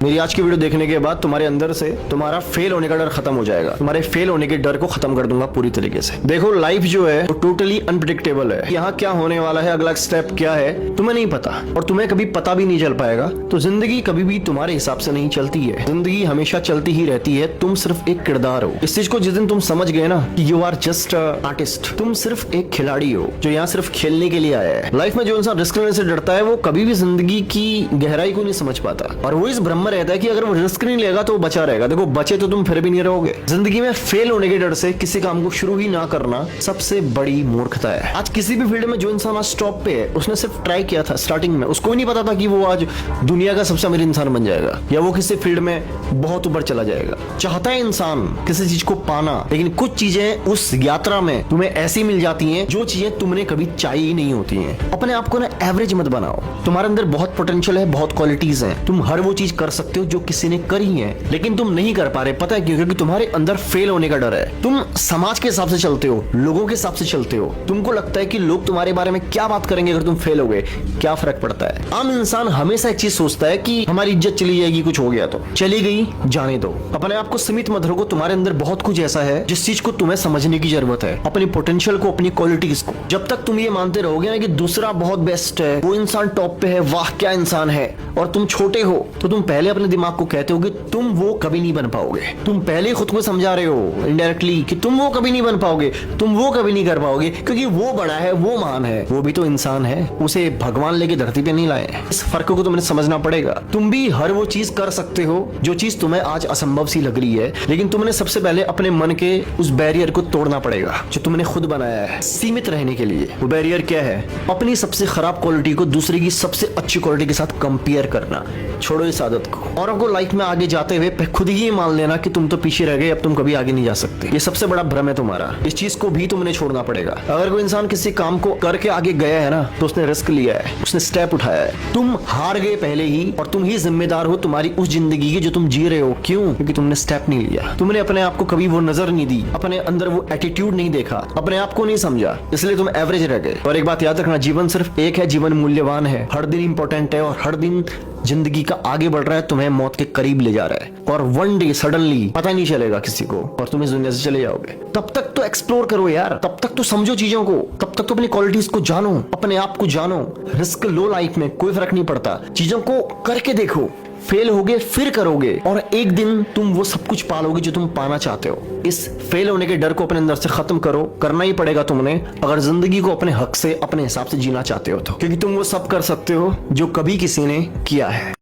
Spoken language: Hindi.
मेरी आज की वीडियो देखने के बाद तुम्हारे अंदर से तुम्हारा फेल होने का डर खत्म हो जाएगा। तुम्हारे फेल होने के डर को खत्म कर दूंगा पूरी तरीके से। देखो, लाइफ जो है वो टोटली अनप्रिडिक्टेबल है। यहाँ क्या होने वाला है, अगला स्टेप क्या है, तुम्हें नहीं पता और तुम्हें कभी पता भी नहीं चल पाएगा। तो जिंदगी कभी भी तुम्हारे हिसाब से नहीं चलती है, जिंदगी हमेशा चलती ही रहती है। तुम सिर्फ एक किरदार हो। इस चीज को जिस दिन तुम समझ गए ना कि यू आर जस्ट आर्टिस्ट, तुम सिर्फ एक खिलाड़ी हो जो यहाँ सिर्फ खेलने के लिए आया है। लाइफ में जो इंसान रिस्क लेने से डरता है वो कभी भी जिंदगी की गहराई को नहीं समझ पाता और वो इस भ्रम में रहता है कि अगर वो रिस्क नहीं लेगा तो वो बचा रहेगा। देखो, बचे तो तुम फिर भी नहीं रहोगे। जिंदगी में फेल होने के डर से किसी काम को शुरू ही ना करना सबसे बड़ी मूर्खता है। आज किसी भी फील्ड में जो इंसान आज टॉप पे है, उसने सिर्फ ट्राई किया था स्टार्टिंग में। उसको भी नहीं पता था कि वो आज दुनिया का सबसे अमीर इंसान बन जाएगा या वो किसी फील्ड में बहुत ऊपर चला जाएगा। चाहता है इंसान किसी चीज को पाना, लेकिन कुछ चीजें उस यात्रा में तुम्हें ऐसी मिल जाती हैं जो चीजें तुमने कभी चाहिए ही नहीं होती हैं। अपने आप को ना एवरेज मत बनाओ। तुम्हारे अंदर बहुत पोटेंशियल है, बहुत क्वालिटीज हैं। तुम हर वो चीज कर सकते हो जो किसी ने करी है, लेकिन तुम नहीं कर पा रहे। पता है क्यों? क्योंकि तुम्हारे अंदर फेल होने का डर है। तुम समाज के हिसाब से चलते हो, लोगों के हिसाब से चलते हो। तुमको लगता है कि लोग तुम्हारे बारे में क्या बात करेंगे अगर तुम फेल हो गए, क्या फर्क पड़ता है। आम इंसान हमेशा एक चीज सोचता है कि हमारी इज्जत चली जाएगी, कुछ हो गया तो चली गई, जाने दो। अपने आप को सीमित मत रखो। तुम्हारे अंदर बहुत कुछ ऐसा है जिस चीज को तुम्हें समझने की जरूरत है, अपनी पोटेंशियल को, अपनी क्वालिटीज को। जब तक तुम ये मानते रहोगे ना कि दूसरा बहुत बेस्ट है, वो इंसान टॉप पे है, वाह क्या इंसान है, और तुम छोटे हो, तो तुम पहले अपने दिमाग को कहते हो कि तुम वो कभी नहीं बन पाओगे। तुम पहले खुद को समझा रहे हो इनडायरेक्टली कि तुम वो कभी नहीं बन पाओगे, तुम वो कभी नहीं कर पाओगे, क्योंकि वो बड़ा है, वो महान है, वो भी तो इंसान है। उसे भगवान लेके धरती पे नहीं लाए। इस फर्क को तुमने समझना पड़ेगा। तुम भी हर वो चीज कर सकते हो जो चीज तुम्हें आज असंभव सी लग रही है, लेकिन तुमने सबसे पहले अपने मन के उस बैरियर को तोड़ना पड़ेगा जो तुमने खुद बनाया है सीमित रहने के लिए। वो बैरियर क्या है? अपनी सबसे खराब क्वालिटी को दूसरे की सबसे अच्छी क्वालिटी के साथ कंपेयर करना। छोड़ो इस आदत को और आपको लाइफ में आगे जाते हुए खुद ही मान लेना कि तुम तो पीछे रह गए, अब तुम कभी आगे नहीं जा सकते। ये सबसे बड़ा भ्रम है तुम्हारा। इस चीज को भी तुमने छोड़ना पड़ेगा। अगर कोई इंसान किसी काम को करके आगे गया है ना, तो उसने रिस्क लिया है, उसने स्टेप उठाया है। तुम हार गए पहले ही और तुम ही जिम्मेदार हो तुम्हारी उस जिंदगी की जो तुम जी रहे हो। क्यों? क्योंकि तुमने स्टेप नहीं लिया। तुमने अपने आप को कभी वो नजर नहीं दी, अपने अंदर वो एटीट्यूड नहीं देखा, अपने आप को नहीं समझा, इसलिए तुम एवरेज रह गए। और एक बात याद रखना, जीवन सिर्फ एक है, जीवन मूल्यवान है, हर दिन इंपॉर्टेंट है और हर दिन जिंदगी का आगे बढ़ रहा है, तुम्हें मौत के करीब ले जा रहा है और वन डे सडनली पता नहीं चलेगा किसी को और तुम इस दुनिया से चले जाओगे। तब तक तो एक्सप्लोर करो यार, तब तक तो समझो चीजों को, तब तक तो अपनी क्वालिटीज को जानो, अपने आप को जानो। रिस्क लो लाइफ में, कोई फर्क नहीं पड़ता। चीजों को करके देखो, फेल होगे फिर करोगे और एक दिन तुम वो सब कुछ पालोगे जो तुम पाना चाहते हो। इस फेल होने के डर को अपने अंदर से खत्म करो। करना ही पड़ेगा तुमने, अगर जिंदगी को अपने हक से, अपने हिसाब से जीना चाहते हो तो, क्योंकि तुम वो सब कर सकते हो जो कभी किसी ने किया है।